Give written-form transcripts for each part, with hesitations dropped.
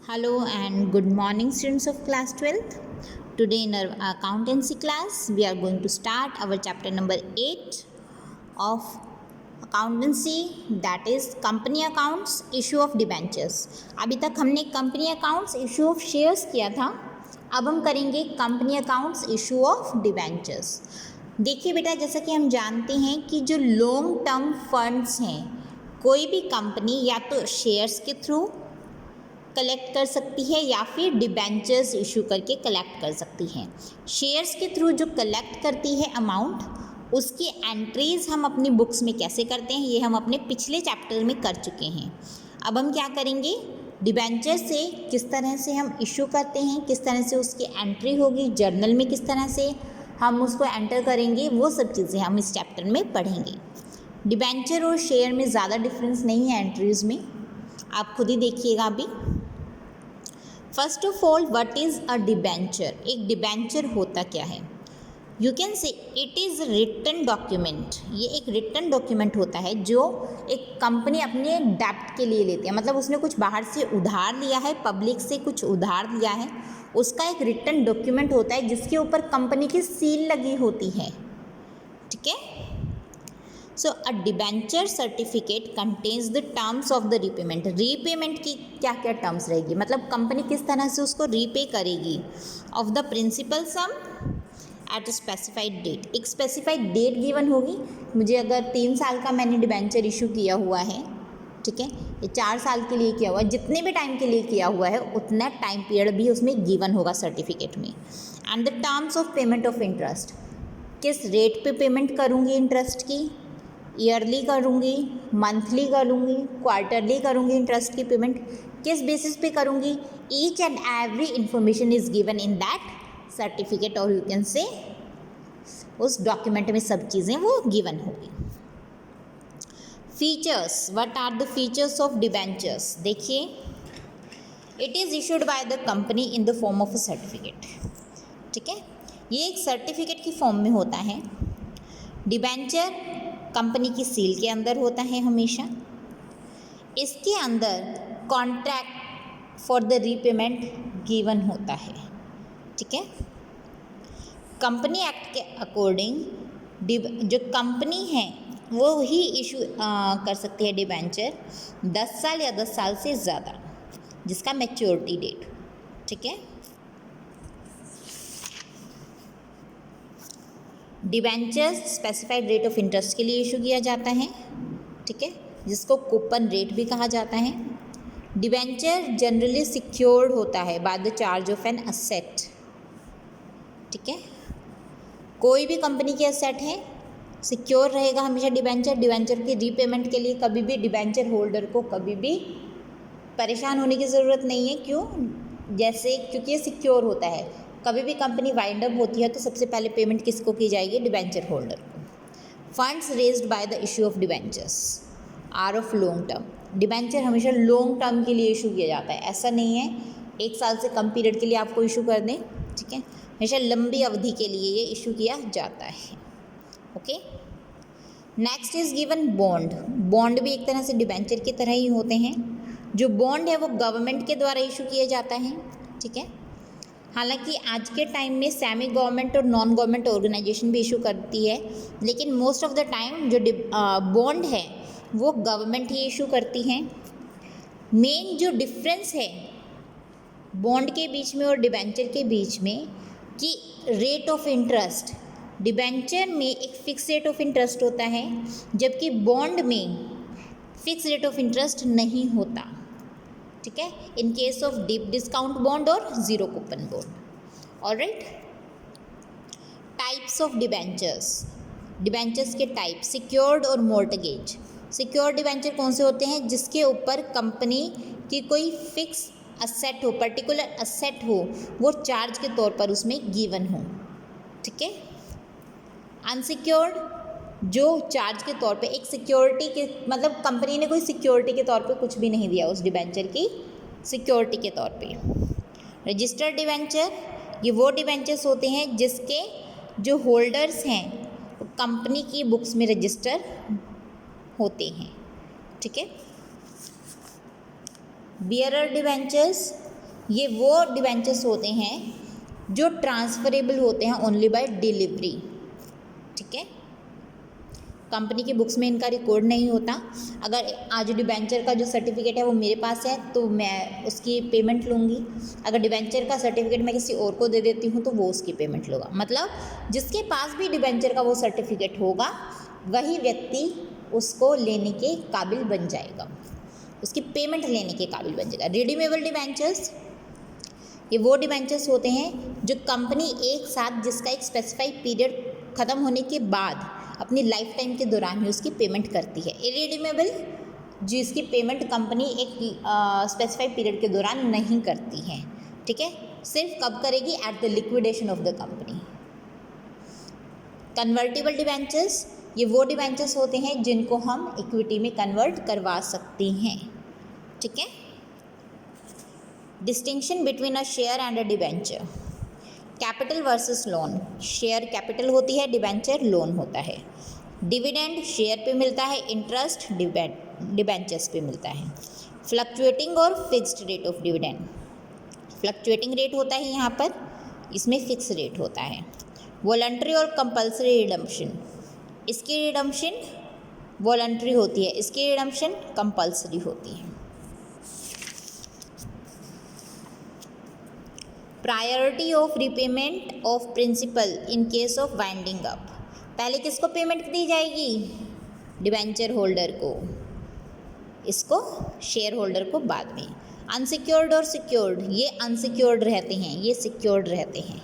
Hello and good morning, students of class 12th. Today in our accountancy class, we are going to start our chapter number 8 of accountancy, that is company accounts, issue of debentures. अभी तक हमने company accounts, issue of shares किया था. अब हम करेंगे company accounts, issue of debentures. देखिए बेटा, जैसा कि हम जानते हैं कि जो लॉन्ग टर्म फंड्स हैं, कोई भी कंपनी या तो शेयर्स के थ्रू कलेक्ट कर सकती है या फिर डिबेंचर्स इशू करके कलेक्ट कर सकती है. शेयर्स के थ्रू जो कलेक्ट करती है अमाउंट, उसकी एंट्रीज़ हम अपनी बुक्स में कैसे करते हैं, ये हम अपने पिछले चैप्टर में कर चुके हैं. अब हम क्या करेंगे, डिबेंचर से किस तरह से हम इशू करते हैं, किस तरह से उसकी एंट्री होगी, जर्नल में किस तरह से हम उसको एंटर करेंगे, वो सब चीज़ें हम इस चैप्टर में पढ़ेंगे. डिबेंचर और शेयर में ज़्यादा डिफरेंस नहीं है एंट्रीज़ में, आप खुद ही देखिएगा अभी. First of all, what is a debenture? एक डिबेंचर होता क्या है? You can say it is written document. ये एक रिटन डॉक्यूमेंट होता है जो एक कंपनी अपने डेब्ट के लिए लेती है, मतलब उसने कुछ बाहर से उधार लिया है, पब्लिक से कुछ उधार लिया है, उसका एक रिटन डॉक्यूमेंट होता है जिसके ऊपर कंपनी की सील लगी होती है. ठीक है. So a debenture certificate contains the terms of the repayment. Repayment की क्या क्या टर्म्स रहेगी, मतलब कंपनी किस तरह से उसको रीपे करेगी. Of the principal sum at specified date. एक स्पेसिफाइड डेट गिवन होगी. मुझे अगर 3 साल का मैंने डिबेंचर इशू किया हुआ है, ठीक है, ये 4 साल के लिए किया हुआ है, जितने भी टाइम के लिए किया हुआ है उतना टाइम पीरियड भी उसमें गिवन होगा सर्टिफिकेट में. And the terms of payment of interest. किस रेट पे पेमेंट करूँगी इंटरेस्ट की, ईयरली करूँगी, मंथली करूँगी, क्वार्टरली करूँगी, इंटरेस्ट की पेमेंट किस बेसिस पे करूँगी, each and every information is given in that certificate, और यू कैन से उस डॉक्यूमेंट में सब चीज़ें वो गिवन होगी. Features, what are the features of debentures? देखिए, it is issued by the company in the form of a certificate. ठीक है, ये एक सर्टिफिकेट की फॉर्म में होता है. डिबेंचर कंपनी की सील के अंदर होता है हमेशा. इसके अंदर contract for the repayment given होता है. ठीक है. कंपनी एक्ट के अकॉर्डिंग जो कंपनी है वो ही इशू कर सकती है डिबेंचर 10 साल या 10 साल से ज़्यादा, जिसका मैच्योरिटी डेट. ठीक है. Debentures specified rate of interest के लिए इशू किया जाता है. ठीक है, जिसको कूपन रेट भी कहा जाता है. डिबेंचर जनरली सिक्योर्ड होता है by the charge of an asset. ठीक है, कोई भी कंपनी की असेट है, सिक्योर रहेगा हमेशा डिबेंचर. डिबेंचर की रीपेमेंट के लिए कभी भी डिबेंचर होल्डर को कभी भी परेशान होने की ज़रूरत नहीं है. क्यों? जैसे क्योंकि ये सिक्योर होता है. कभी भी कंपनी वाइंड अप होती है तो सबसे पहले पेमेंट किसको की जाएगी? डिबेंचर होल्डर को. Funds raised by the issue of debentures are of long term. Debenture हमेशा लॉन्ग टर्म के लिए इशू किया जाता है. ऐसा नहीं है 1 साल से कम पीरियड के लिए आपको इशू कर दें. ठीक है, हमेशा लंबी अवधि के लिए ये इशू किया जाता है. Okay. Next is given bond. Bond भी एक तरह से डिबेंचर की तरह ही होते हैं. जो बॉन्ड है वो गवर्नमेंट के द्वारा इशू किया जाता है. ठीक है, हालांकि आज के टाइम में सेमी गवर्नमेंट और नॉन गवर्नमेंट ऑर्गेनाइजेशन भी इशू करती है, लेकिन मोस्ट ऑफ द टाइम जो बॉन्ड है वो गवर्नमेंट ही इशू करती हैं. मेन जो डिफरेंस है बॉन्ड के बीच में और डिबेंचर के बीच में कि रेट ऑफ इंटरेस्ट, डिबेंचर में एक फिक्स रेट ऑफ इंटरेस्ट होता है, जबकि बॉन्ड में फिक्स रेट ऑफ इंटरेस्ट नहीं होता. ठीक है, in case of deep discount bond और zero coupon bond. Alright. Types of debentures. Debentures के टाइप, सिक्योर्ड और मॉर्टगेज. सिक्योर्ड डिबेंचर कौन से होते हैं? जिसके ऊपर कंपनी की कोई फिक्स असेट हो, पर्टिकुलर असेट हो, वो चार्ज के तौर पर उसमें गिवन हो. ठीक है. अनसिक्योर्ड, जो चार्ज के तौर पे एक सिक्योरिटी के, मतलब कंपनी ने कोई सिक्योरिटी के तौर पे कुछ भी नहीं दिया उस डिबेंचर की सिक्योरिटी के तौर पे. रजिस्टर्ड डिबेंचर, ये वो डिबेंचर्स होते हैं जिसके जो होल्डर्स हैं वो कंपनी की बुक्स में रजिस्टर होते हैं. ठीक है. बियरर डिबेंचर्स, ये वो डिबेंचर्स होते हैं जो ट्रांसफरेबल होते हैं ओनली बाय डिलीवरी, ठीक है। कंपनी की बुक्स में इनका रिकॉर्ड नहीं होता। अगर आज डिबेंचर का जो सर्टिफिकेट है वो मेरे पास है तो मैं उसकी पेमेंट लूँगी, अगर डिबेंचर का सर्टिफिकेट मैं किसी और को दे देती हूँ तो वो उसकी पेमेंट लूँगा। मतलब जिसके पास भी डिबेंचर का वो सर्टिफिकेट होगा वही व्यक्ति उसको लेने के काबिल बन जाएगा, उसकी पेमेंट लेने के काबिल बन जाएगा। रिडीमेबल डिबेंचर्स, ये वो डिबेंचर्स होते हैं जो कंपनी एक साथ जिसका एक स्पेसिफाइड पीरियड ख़त्म होने के बाद अपनी लाइफ टाइम के दौरान ही उसकी पेमेंट करती है। इरिडीमेबल, जिसकी पेमेंट कंपनी एक स्पेसिफाइड पीरियड के दौरान नहीं करती है, ठीक है, सिर्फ कब करेगी, at the liquidation of the company. Convertible debentures, ये वो डिबेंचर्स होते हैं जिनको हम इक्विटी में कन्वर्ट करवा सकते हैं, ठीक है। Distinction between a share and a debenture, capital versus loan, share capital होती है, डिबेंचर लोन होता है। डिविडेंड शेयर पे मिलता है, इंटरेस्ट डिबेंचर्स पे मिलता है। फ्लक्चुएटिंग और fixed rate of dividend, fluctuating rate होता है यहाँ पर, इसमें फिक्स रेट होता है। वॉलंटरी और कंपल्सरी रिडम्पशन, इसकी रिडम्पशन वॉलंटरी होती है, इसकी रिडम्पशन कंपल्सरी होती है। Priority of repayment of principal in case of winding up, पहले किसको पेमेंट दी जाएगी, डिबेंचर होल्डर को, इसको शेयर होल्डर को बाद में। अनसिक्योर्ड और सिक्योर्ड, ये अनसिक्योर्ड रहते हैं, ये सिक्योर्ड रहते हैं।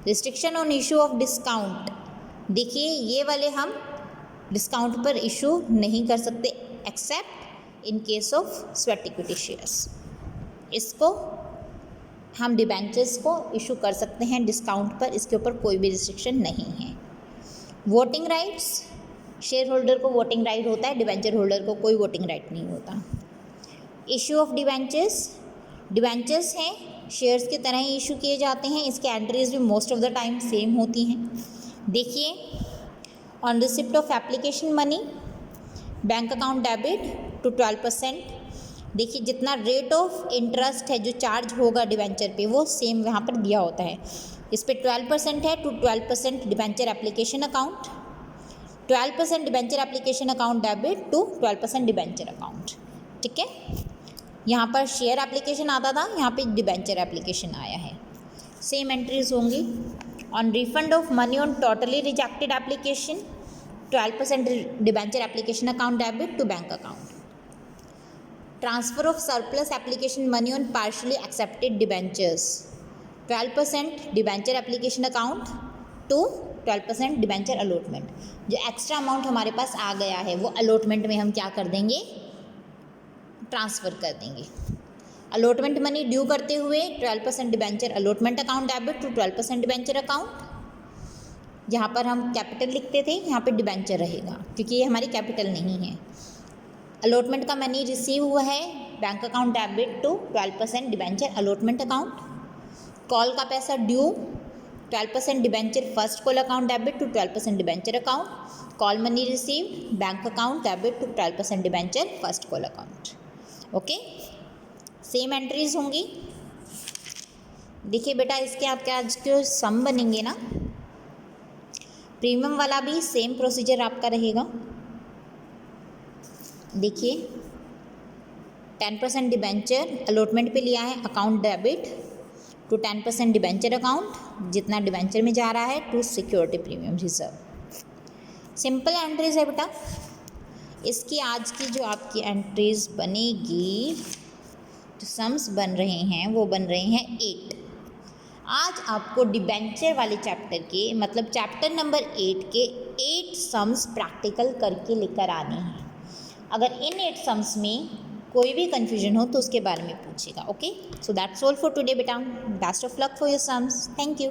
Restriction on issue of discount, देखिए ये वाले हम डिस्काउंट पर इशू नहीं कर सकते accept in case of sweat equity shares, इसको हम डिबेंचर्स को इशू कर सकते हैं डिस्काउंट पर, इसके ऊपर कोई भी रिस्ट्रिक्शन नहीं है। वोटिंग राइट्स, शेयर होल्डर को वोटिंग राइट होता है, डिबेंचर होल्डर को कोई वोटिंग राइट नहीं होता। इशू ऑफ डिबेंचर्स, डिबेंचर्स हैं शेयर्स की तरह ही इशू किए जाते हैं, इसके एंट्रीज भी most of the time same होती हैं। देखिए, on receipt of application money, bank account debit to 12%, देखिए जितना रेट ऑफ इंटरेस्ट है जो चार्ज होगा डिबेंचर पे वो सेम यहाँ पर दिया होता है, इस पर 12% है, to 12% debenture application account, 12% debenture application account debit to 12% debenture account, ठीक है। यहाँ पर शेयर एप्लीकेशन आता था, यहाँ पे डिबेंचर एप्लीकेशन आया है, सेम एंट्रीज होंगी। On refund of money on totally rejected application, 12% debenture application account debit to bank account. Transfer of surplus application money on partially accepted debentures, 12% debenture application account to 12% debenture allotment. जो extra amount हमारे पास आ गया है वो allotment में हम क्या कर देंगे, ट्रांसफ़र कर देंगे। अलॉटमेंट मनी ड्यू करते हुए 12% debenture allotment account debit to 12% debenture account. यहाँ पर हम कैपिटल लिखते थे, यहाँ पे डिबेंचर रहेगा क्योंकि ये हमारी कैपिटल नहीं है। अलॉटमेंट का मनी रिसीव हुआ है, bank account debit to 12% debenture allotment account. Call का पैसा due, 12% debenture first call account debit to 12% debenture account. Call money receive, bank account debit to 12% debenture first call account. Okay, same entries होंगी। देखिए बेटा, इसके आपके आज के सम बनेंगे ना, प्रीमियम वाला भी सेम प्रोसीजर आपका रहेगा। देखिए, 10% डिबेंचर अलॉटमेंट पे लिया है, account debit to 10% debenture account, जितना डिबेंचर में जा रहा है to security premium reserve. Simple entries है बेटा। इसकी आज की जो आपकी एंट्रीज बनेगी, जो सम्स बन रहे हैं वो बन रहे हैं 8। आज आपको डिबेंचर वाले चैप्टर के मतलब चैप्टर नंबर 8 के 8 सम्स प्रैक्टिकल करके लेकर आने हैं। अगर इन 8 सम्स में कोई भी कन्फ्यूजन हो तो उसके बारे में पूछेगा। Okay, so that's all for today बेटा। Best of luck for your sums. Thank you.